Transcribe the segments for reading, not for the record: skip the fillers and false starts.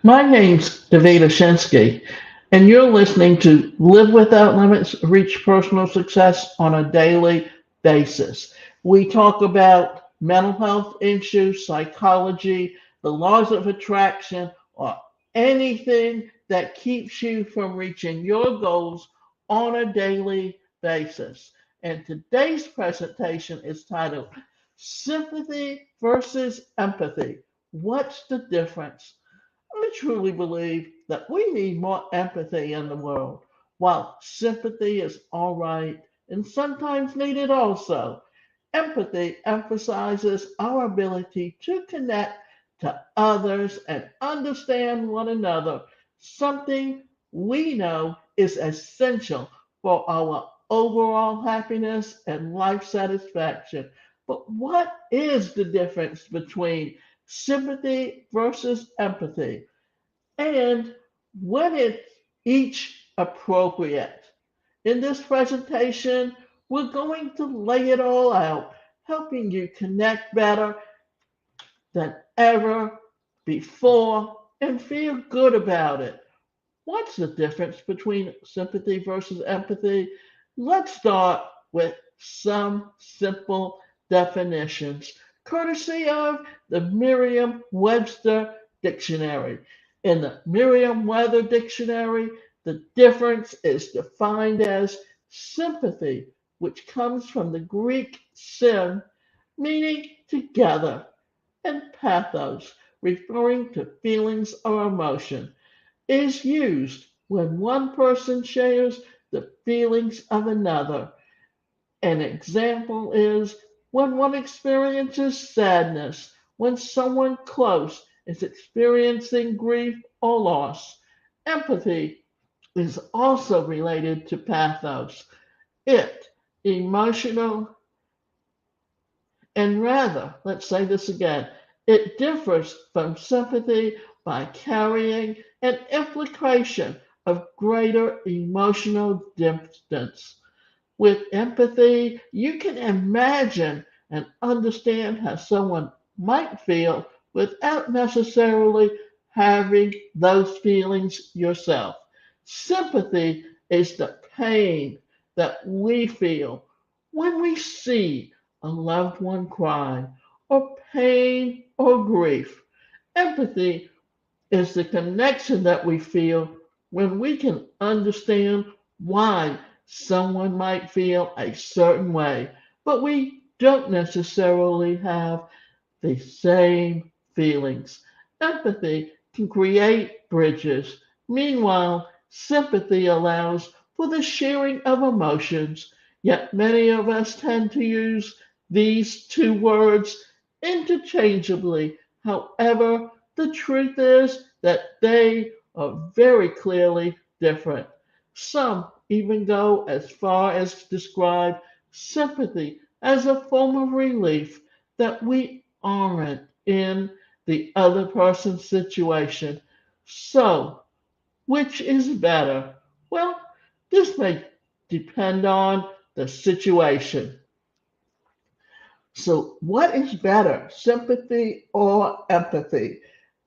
My name's Davida Shinsky, and you're listening to Live Without Limits, Reach Personal Success on a Daily Basis. We talk about mental health issues, psychology, the laws of attraction, or anything that keeps you from reaching your goals on a daily basis. And today's presentation is titled Sympathy versus Empathy. What's the difference? I truly believe that we need more empathy in the world. While sympathy is all right and sometimes needed also, empathy emphasizes our ability to connect to others and understand one another, something we know is essential for our overall happiness and life satisfaction. But what is the difference between sympathy versus empathy? And when it's each appropriate. In this presentation, we're going to lay it all out, helping you connect better than ever before and feel good about it. What's the difference between sympathy versus empathy? Let's start with some simple definitions, courtesy of the Merriam Webster Dictionary. In the Merriam Webster Dictionary, the difference is defined as sympathy, which comes from the Greek sym, meaning together, and pathos, referring to feelings or emotion, is used when one person shares the feelings of another. An example is when one experiences sadness, when someone close is experiencing grief or loss. Empathy is also related to pathos. It, emotional, and rather, let's say this again, it differs from sympathy by carrying an implication of greater emotional distance. With empathy, you can imagine and understand how someone might feel without necessarily having those feelings yourself. Sympathy is the pain that we feel when we see a loved one cry, or pain or grief. Empathy is the connection that we feel when we can understand why someone might feel a certain way, but we don't necessarily have the same feelings. Empathy can create bridges. Meanwhile, sympathy allows for the sharing of emotions, yet many of us tend to use these two words interchangeably. However, the truth is that they are very clearly different. Some even go as far as to describe sympathy as a form of relief that we aren't in the other person's situation. So, which is better? Well, this may depend on the situation. So, what is better, sympathy or empathy?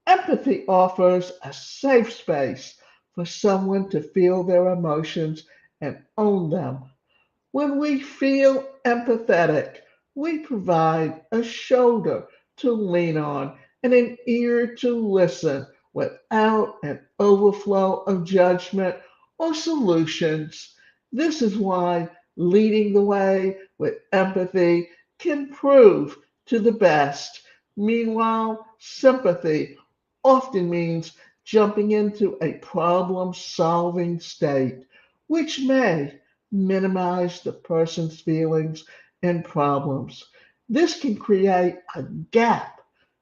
Empathy offers a safe space for someone to feel their emotions and own them. When we feel empathetic, we provide a shoulder to lean on and an ear to listen without an overflow of judgment or solutions. This is why leading the way with empathy can prove to the best. Meanwhile, sympathy often means jumping into a problem solving state, which may minimize the person's feelings and problems. This can create a gap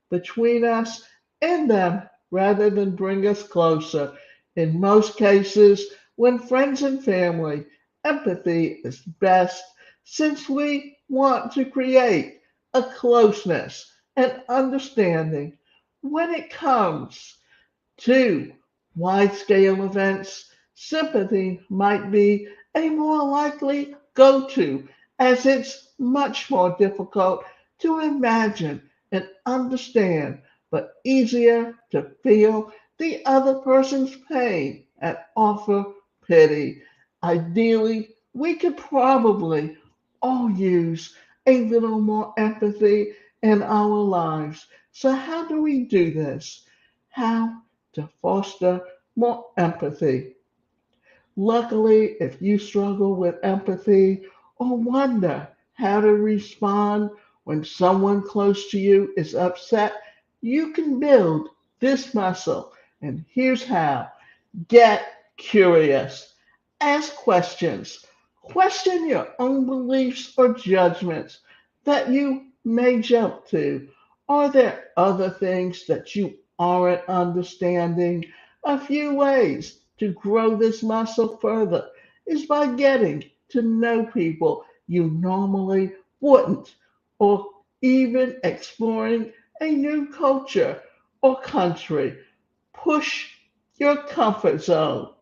between us and them rather than bring us closer. In most cases, when friends and family, empathy is best since we want to create a closeness and understanding. When it comes to wide scale events, sympathy might be a more likely go to, as it's much more difficult to imagine and understand, but easier to feel the other person's pain and offer pity. Ideally, we could probably all use a little more empathy in our lives. So, how do we do this? How to foster more empathy? Luckily, if you struggle with empathy or wonder how to respond when someone close to you is upset, you can build this muscle. And here's how: get curious, ask questions, question your own beliefs or judgments that you may jump to. Are there other things that you aren't understanding? A few ways to grow this muscle further is by getting to know people you normally wouldn't, or even exploring a new culture or country. Push your comfort zone.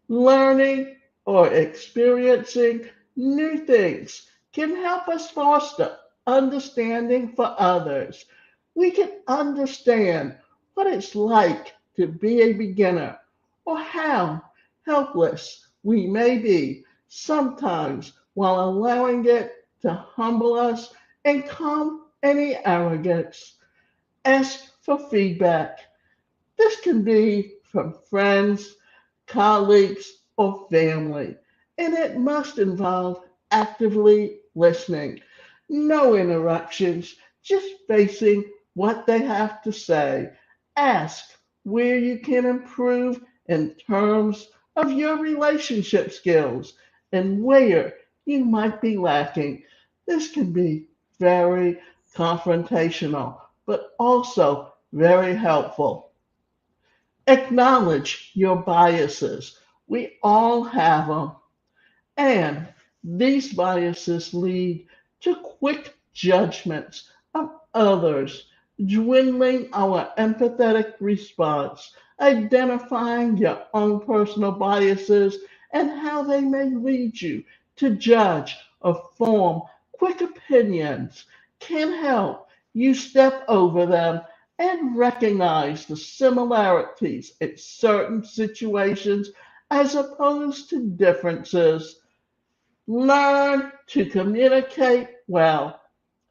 Learning or experiencing new things can help us foster understanding for others. We can understand what it's like to be a beginner or how helpless we may be sometimes, while allowing it to humble us and calm any arrogance. Ask for feedback. This can be from friends, colleagues, or family, and it must involve actively listening. No interruptions, just facing what they have to say. Ask where you can improve in terms of your relationship skills and where you might be lacking. This can be very confrontational, but also very helpful. Acknowledge your biases. We all have them. And these biases lead to quick judgments of others, dwindling our empathetic response, identifying your own personal biases and how they may lead you to judge or form quick opinions can help you step over them and recognize the similarities in certain situations as opposed to differences. Learn to communicate well.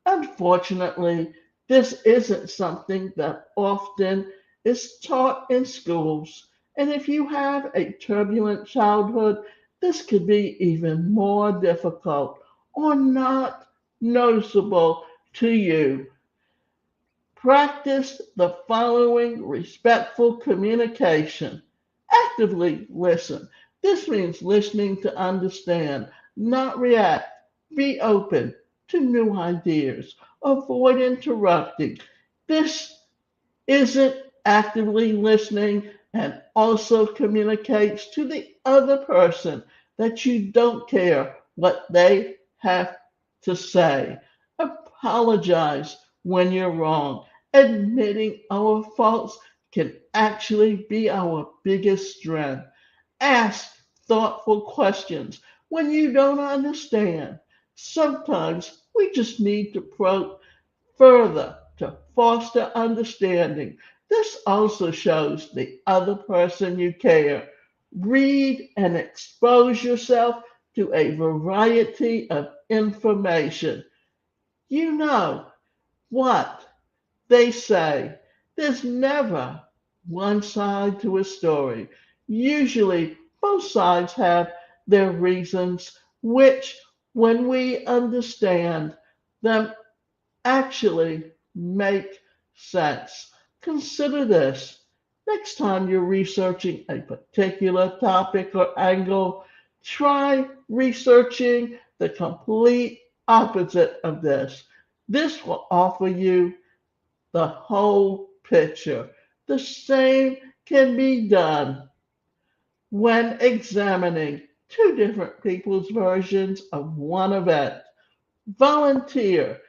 Unfortunately, this isn't something that often is taught in schools. And if you have a turbulent childhood, this could be even more difficult or not noticeable to you. Practice the following respectful communication. Actively listen. This means listening to understand, not react. Be open to new ideas. Avoid interrupting. This isn't actively listening and also communicates to the other person that you don't care what they have to say. Apologize when you're wrong. Admitting our faults can actually be our biggest strength. Ask thoughtful questions when you don't understand. Sometimes we just need to probe further to foster understanding. This also shows the other person you care. Read and expose yourself to a variety of information. You know what they say. There's never one side to a story. Usually, both sides have their reasons, which, when we understand them, actually make sense. Consider this. Next time you're researching a particular topic or angle, try researching the complete opposite of this. This will offer you the whole picture. The same can be done when examining two different people's versions of one event. Volunteer.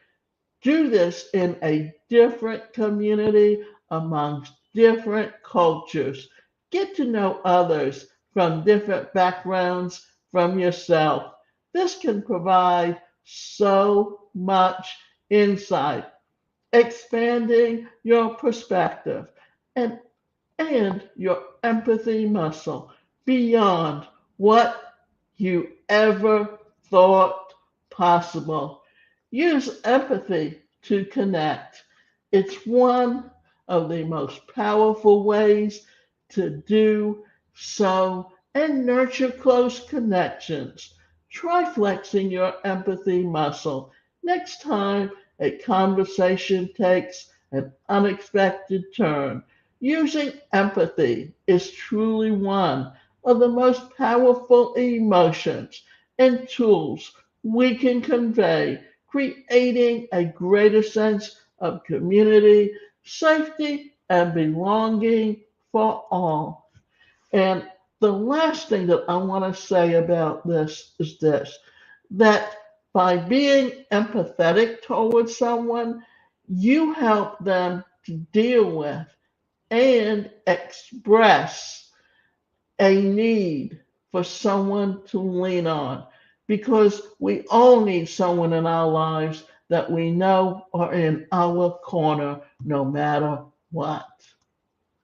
Do this in a different community amongst different cultures. Get to know others from different backgrounds from yourself. This can provide so much insight, expanding your perspective and and your empathy muscle beyond what you ever thought possible. Use empathy to connect. It's one of the most powerful ways to do so and nurture close connections. Try flexing your empathy muscle next time a conversation takes an unexpected turn. Using empathy is truly one of the most powerful emotions and tools we can convey, creating a greater sense of community, safety, and belonging for all. And the last thing that I want to say about this is this, that by being empathetic towards someone, you help them to deal with and express a need for someone to lean on because we all need someone in our lives that we know are in our corner no matter what.